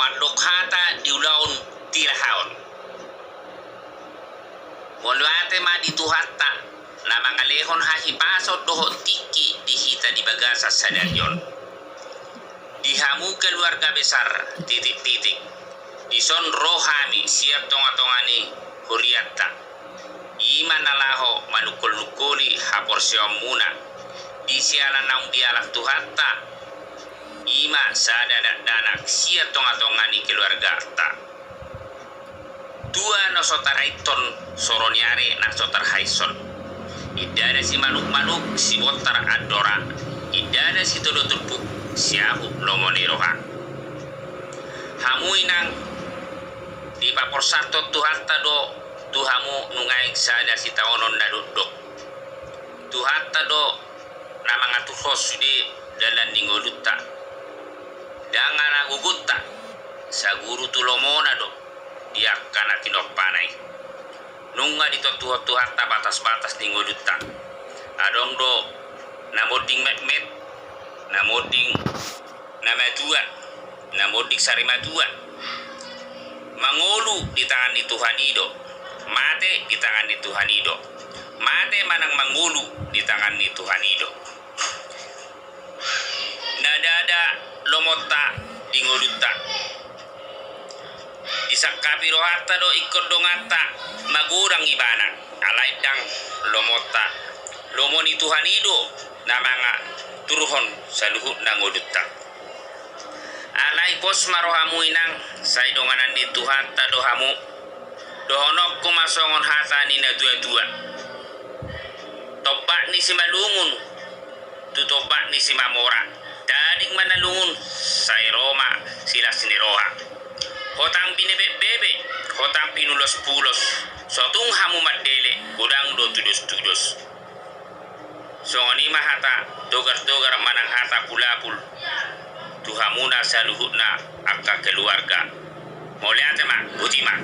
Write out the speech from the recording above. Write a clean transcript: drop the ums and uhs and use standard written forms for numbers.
Madokhata diulaon tirahaon. Molwate ma dituhatta na mga lehon hahipasot doho tiki dihita di bagasa sadagyon. Dihamu keluarga besar titik-titik. Dison rohami siap tonga-tongani huriatta. Ima nalaho manukul-nukuli haporsyon muna. Di sialan naung dialak tuhatta. Ima sadada danak siap tonga-tongani keluarga ta. Dua no sotaraiton soronyare na sotar haison. Idada si manuk-manuk si botar adora. Idada si tudutupuk si ahu lomoniroha. Hamui nang di paporsato tuhatta do tuhamu nungaing sada si taonon na dudok. Tuhatta do na mga tuhos sude dalan ningolutta. Dangana gugutta sa guru tulomona do. Diak kana kinoppanay. Nunga dito tuhat-tuhatta batas-batas ningolutta. Adong do namoding met-met, namoding namadua, namoding sarimadua. Mangolu di tangan ni Tuhanido, mate di tangan ni Tuhanido. Mate manang mangulu di tangan ni Tuhanido. Nadada lomota dingolutta. Isakapi rohata do ikot dongata magurang ibana alaidang lomota lomoni Tuhanido na mga turuhon sa luhut ng udutta. Alay pos marohamu inang sa idonganan di Tuhata dohamu dohonok kumasongon hata ni na dua-dua. Tobak ni si malungun tutobak ni si mamora dading manalungun sa Roma sila siniroha. Hotang binebek-bebek, hotang pinulos-pulos, sotung hamu madele, udang do tudus-tudus. Songoni mahata, dogar-dogar manang hata pulapul, tuhamuna sa luhut na akka keluarga. Moliate ma, buti ma,